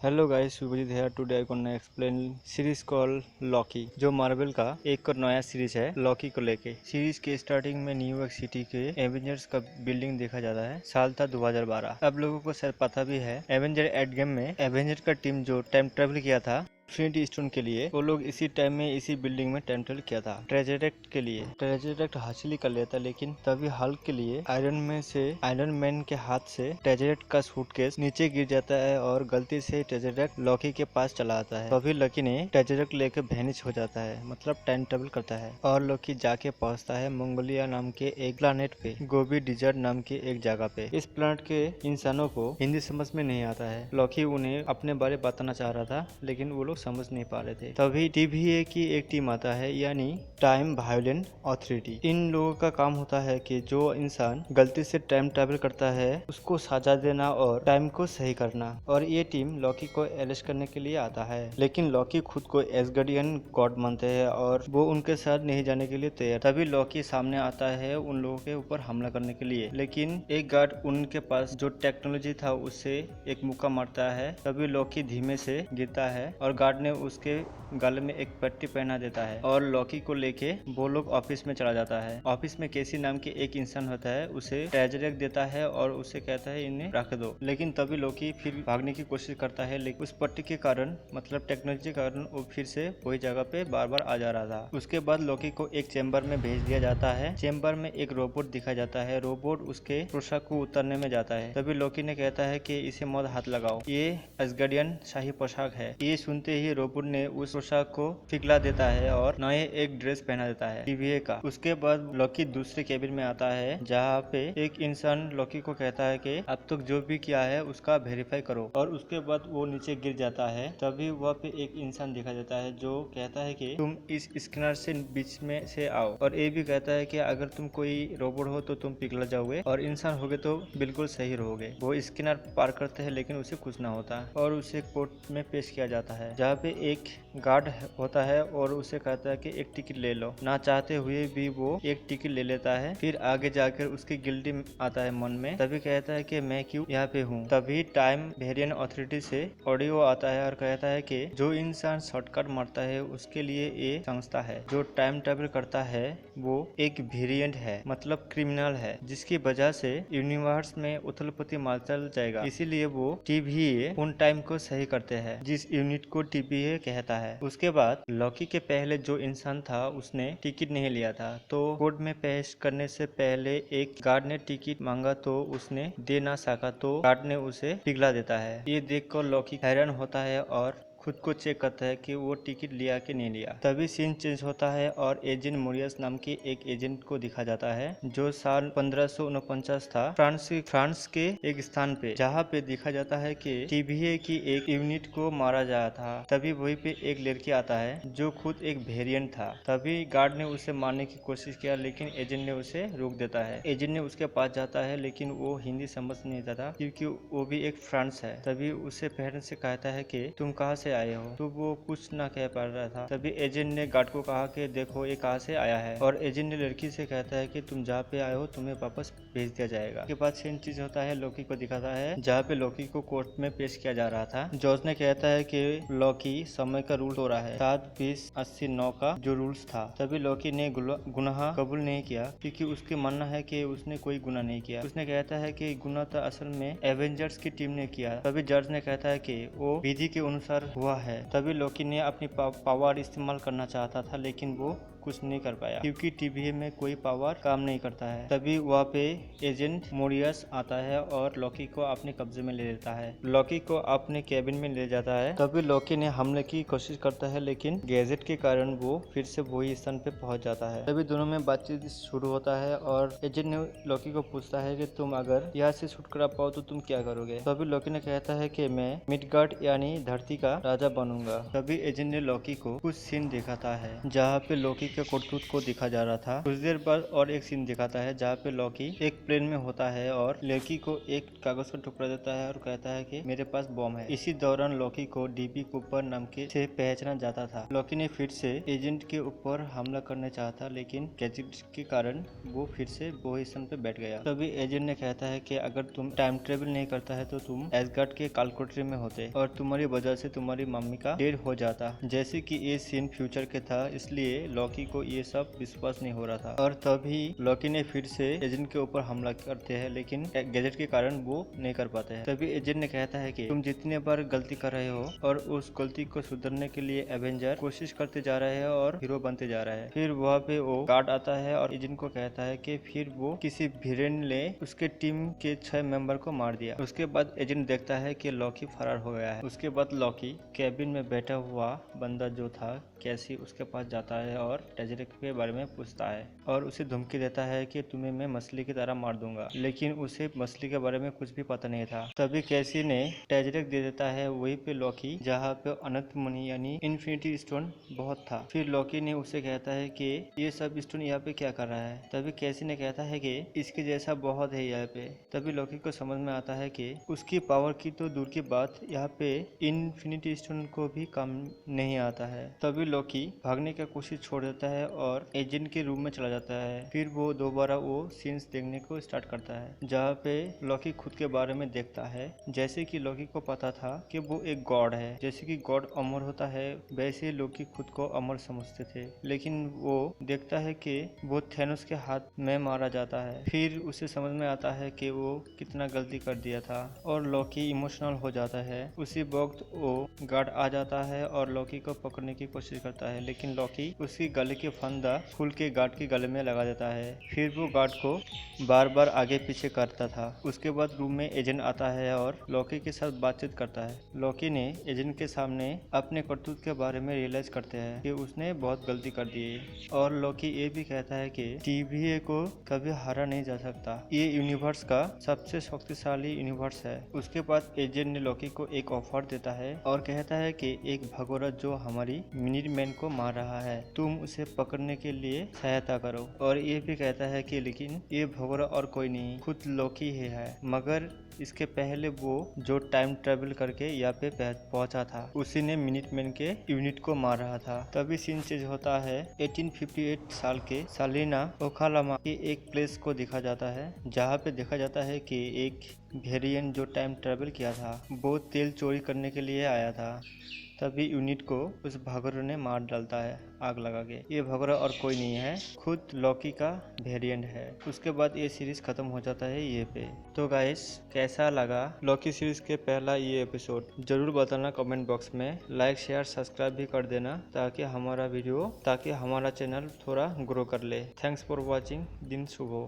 Hello guys, Shubhajit है। Today I gonna explain series call Loki, जो Marvel का एक और नया सीरीज है लॉकी को लेके। सीरीज के स्टार्टिंग में न्यूयॉर्क सिटी के एवेंजर्स का बिल्डिंग देखा जाता है। साल था 2012। अब लोगों को शायद पता भी है, एवेंजर एंड गेम में एवेंजर का टीम जो टाइम ट्रेवल किया था इन्फिनिटी स्टोन के लिए, वो लोग इसी टाइम में इसी बिल्डिंग में टाइम ट्रेवल किया था ट्रेजेरेक्ट के लिए। ट्रेजेरेक्ट हासिल ही कर लिया था, लेकिन तभी हल्क के लिए आयरन मैन के हाथ से ट्रेजेरेक्ट का सूटकेस नीचे गिर जाता है और गलती से ट्रेजेरेक्ट लॉकी के पास चला आता है। तभी लॉकी ने ट्रेजेरेक्ट लेकर वैनिश हो जाता है, मतलब टाइम ट्रेवल करता है। और लॉकी जाके पहुंचता है मंगोलिया नाम के एक प्लानेट पे, गोबी डिजर्ट नाम की एक जगह पे। इस प्लानेट के इंसानों को हिंदी समझ में नहीं आता है। लॉकी उन्हें अपने बारे बताना चाह रहा था, लेकिन वो लोग समझ नहीं पा रहे थे। तभी टीवीए की एक टीम आता है, यानी टाइम वायलेंस अथॉरिटी। इन लोगों का काम होता है कि जो इंसान गलती से टाइम ट्रेवल करता है उसको सजा देना और टाइम को सही करना। और ये टीम लॉकी को अरेस्ट करने के लिए आता है, लेकिन लॉकी खुद को एसगार्डियन गॉड मानते हैं और वो उनके साथ नहीं जाने के लिए तैयार। तभी लॉकी सामने आता है उन लोगों के ऊपर हमला करने के लिए, लेकिन एक गार्ड उनके पास जो टेक्नोलॉजी था उससे एक मुक्का मारता है। तभी लॉकी धीमे से गिरता है और गार्ड ने उसके गले में एक पट्टी पहना देता है और लॉकी को लेके वो लोग ऑफिस में चला जाता है। ऑफिस में केसी नाम के एक इंसान होता है, उसे ट्रेजरेक्ट देता है और उसे कहता है इन्हें रख दो। लेकिन तभी लॉकी फिर भागने की कोशिश करता है, लेकिन उस पट्टी के कारण, मतलब टेक्नोलॉजी के कारण, वो फिर से वही जगह पे बार बार आ जा रहा था। उसके बाद लॉकी को एक चेम्बर में भेज दिया जाता है। चेम्बर में एक रोबोट दिखा जाता है। रोबोट उसके पोशाक को उतारने में जाता है। तभी लॉकी ने कहता है कि इसे मत हाथ लगाओ, ये एसगार्डियन शाही पोशाक है। ये सुनते ही रोबोट ने उस पोशाक को पिघला देता है और नए एक ड्रेस पहना देता है टीवीए का। उसके बाद लॉकी दूसरे केबिन में आता है, जहाँ पे एक इंसान लॉकी को कहता है कि अब तक जो भी किया है उसका वेरीफाई करो। और उसके बाद वो नीचे गिर जाता है। तभी वहाँ पे एक इंसान देखा जाता है जो कहता है कि तुम इस स्कैनर से बीच में से आओ, और ये भी कहता है कि अगर तुम कोई रोबोट हो तो तुम पिघला जाओगे और इंसान होगे तो बिल्कुल सही रहोगे। वो स्कैनर पार करते हैं, लेकिन उसे कुछ ना होता और उसे कोर्ट में पेश किया जाता है, जहाँ पे एक गार्ड होता है और उसे कहता है कि एक टिकट ले लो। ना चाहते हुए भी वो एक टिकट ले लेता है। फिर आगे जाकर उसकी गिल्टी आता है मन में। तभी कहता है कि मैं क्यों यहाँ पे हूँ। तभी टाइम वेरिएंट अथॉरिटी से ऑडियो आता है और कहता है कि जो इंसान शॉर्टकट मारता है उसके लिए ये संस्था है। जो टाइम ट्रेवल करता है वो एक वेरिएंट है, मतलब क्रिमिनल है, जिसकी वजह से यूनिवर्स में उथल-पुथल मचल जाएगा। इसीलिए वो टीवीए उन टाइम को सही करते हैं, जिस यूनिट को टीवीए कहता है। उसके बाद लॉकी के पहले जो इंसान था उसने टिकट नहीं लिया था, तो कोर्ट में पेश करने से पहले एक गार्ड ने टिकट मांगा तो उसने दे ना सका, तो गार्ड ने उसे पिघला देता है। ये देखकर लॉकी हैरान होता है और खुद को चेक करता है कि वो टिकट लिया कि नहीं लिया। तभी सीन चेंज होता है और एजेंट मोरियस नाम के एक एजेंट को दिखा जाता है, जो साल 1549 था फ्रांस के एक स्थान पे, जहाँ पे दिखा जाता है कि टीवीए की एक यूनिट को मारा जाता था। तभी वहीं पे एक लड़की आता है जो खुद एक वेरिएंट था। तभी गार्ड ने उसे मारने की कोशिश किया, लेकिन एजेंट ने उसे रोक देता है। एजेंट ने उसके पास जाता है, लेकिन वो हिंदी समझ नहीं था क्योंकि वो भी एक फ्रांस है। तभी उसे पेरेंट्स से कहता है कि तुम कहाँ से आए हो, तो वो कुछ ना कह पा रहा था। तभी एजेंट ने गार्ड को कहा कि देखो ये कहाँ से आया है, और एजेंट ने लड़की से कहता है कि तुम जहाँ पे आए हो तुम्हें वापस भेज दिया जाएगा। उसके बाद सेम चीज होता है, लॉकी को दिखाता है जहाँ पे लॉकी को कोर्ट में पेश किया जा रहा था। जॉर्ज ने कहता है कि लॉकी समय का रूल तोड़ा है, 7, 20, 80, 9 का जो रूल्स था। तभी लॉकी ने गुनाह कबूल नहीं किया, क्योंकि उसके मानना है कि उसने कोई गुनाह नहीं किया। उसने कहता है कि गुनाह तो असल में एवेंजर्स की टीम ने किया। तभी जॉर्ज ने कहता है कि वो विधि के अनुसार हुआ है। तभी लॉकी ने अपनी पावर इस्तेमाल करना चाहता था, लेकिन वो कुछ नहीं कर पाया क्योंकि टीवीए में कोई पावर काम नहीं करता है। तभी वहाँ पे एजेंट मोरियस आता है और लॉकी को अपने कब्जे में ले लेता है। लॉकी को अपने केबिन में ले जाता है। तभी लॉकी ने हमले की कोशिश करता है, लेकिन गैजेट के कारण वो फिर से वही स्थान पे पहुंच जाता है। तभी दोनों में बातचीत शुरू होता है और एजेंट ने लॉकी को पूछता है कि तुम अगर यहाँ से छूट कर पाओ तो तुम क्या करोगे। तभी लॉकी ने कहता है कि मैं मिडगार्ड यानी धरती का राजा बनूंगा। तभी एजेंट ने लॉकी को कुछ सीन दिखाता है, जहाँ पे लॉकी के करतूत को दिखा जा रहा था। कुछ देर बाद और एक सीन दिखाता है जहाँ पे लॉकी एक प्लेन में होता है और लड़की को एक कागज का टुकड़ा देता है और कहता है कि मेरे पास बॉम्ब है। इसी दौरान लॉकी को डीबी कूपर नाम के से पहचाना जाता था। लॉकी ने फिर से एजेंट के ऊपर हमला करना चाहा था, लेकिन गैजेट के कारण वो फिर से पोजीशन पे बैठ गया। तभी एजेंट ने कहता है कि अगर तुम टाइम ट्रेवल नहीं करता है तो तुम एसगार्ड के कालकोटरी में होते और तुम्हारी वजह से तुम्हारी मम्मी का डेड हो जाता। जैसे कि ये सीन फ्यूचर के था, इसलिए लॉकी को ये सब विश्वास नहीं हो रहा था और तभी लॉकी ने फिर से एजेंट के ऊपर हमला करते हैं, लेकिन गैजेट के कारण वो नहीं कर पाते हैं। तभी एजेंट ने कहता है कि तुम जितने बार गलती कर रहे हो और उस गलती को सुधरने के लिए एवेंजर कोशिश करते जा रहे हैं और हीरो बनते जा रहे हैं। फिर वहाँ पे वो गार्ड आता है और एजेंट को कहता है कि फिर वो किसी भिरेन ने उसके टीम के 6 मेंबर को मार दिया। उसके बाद एजेंट देखता है कि लॉकी फरार हो गया है। उसके बाद लॉकी कैबिन में बैठा हुआ बंदा जो था कैसी, उसके पास जाता है और टेजरेक के बारे में पूछता है और उसे धमकी देता है कि तुम्हें मैं मछली की तरह मार दूंगा, लेकिन उसे मछली के बारे में कुछ भी पता नहीं था। तभी कैसी ने टेजरेक दे देता है वहीं पे लॉकी जहाँ पे अनंत मणि यानी इन्फिनिटी स्टोन बहुत था। फिर लॉकी ने उसे कहता है कि ये सब स्टोन यहाँ पे क्या कर रहा है। तभी कैसी ने कहता है कि इसके जैसा बहुत है यहाँ पे। तभी लॉकी को समझ में आता है कि उसकी पावर की तो दूर की बात, यहाँ पे इन्फिनिटी स्टोन को भी काम नहीं आता है। तभी लॉकी भागने की कोशिश छोड़ देता है और एजेंट के रूम में चला जाता है। फिर वो दोबारा वो सीन्स देखने को स्टार्ट करता है जहाँ पे लॉकी खुद के बारे में देखता है। जैसे कि लॉकी को पता था कि वो एक गॉड है, जैसे कि गॉड अमर होता है वैसे लॉकी खुद को अमर समझते थे, लेकिन वो देखता है कि वो थैनोस के हाथ में मारा जाता है। फिर उसे समझ में आता है कि वो कितना गलती कर दिया था और लॉकी इमोशनल हो जाता है। उसी वक्त वो गार्ड आ जाता है और लॉकी को पकड़ने की कोशिश करता है, लेकिन लॉकी उसकी गले के फंदा खुल के गार्ड के गले में लगा देता है। फिर वो गार्ड को बार बार आगे पीछे करता था। उसके बाद रूम में एजेंट आता है और लॉकी के साथ बातचीत करता है। लॉकी ने एजेंट के सामने अपने करतूत के बारे में रियलाइज करते हैं कि उसने बहुत गलती कर दी है और लॉकी ये भी कहता है कि TVA को कभी हारा नहीं जा सकता, ये यूनिवर्स का सबसे शक्तिशाली यूनिवर्स है। उसके बाद एजेंट ने लॉकी को एक ऑफर देता है और कहता है कि एक भगोरथ जो हमारी मिनीमैन को मार रहा है, तुम उसे पकड़ने के लिए सहायता करो। और ये भी कहता है कि लेकिन ये भगोरथ और कोई नहीं, खुद लॉकी ही है, मगर इसके पहले वो जो टाइम ट्रेवल करके यहाँ पे पहुंचा था उसी ने मिनीमैन के यूनिट को मार रहा था। तभी सीन चेंज होता है 1858 साल के सालिना ओखालामा के एक प्लेस को देखा जाता है जहाँ पे देखा जाता है कि एक वेरिएंट जो टाइम ट्रेवल किया था वो तेल चोरी करने के लिए आया था। तभी यूनिट को उस भगोरथ ने मार डालता है आग लगा के। ये भगोरथ और कोई नहीं है, खुद लॉकी का वेरिएंट है। उसके बाद ये सीरीज खत्म हो जाता है ये पे। तो गाइस कैसा लगा लॉकी सीरीज के पहला ये एपिसोड, जरूर बताना कमेंट बॉक्स में। लाइक शेयर सब्सक्राइब भी कर देना ताकि हमारा चैनल थोड़ा ग्रो कर ले। Thanks for watching. दिन शुभ हो।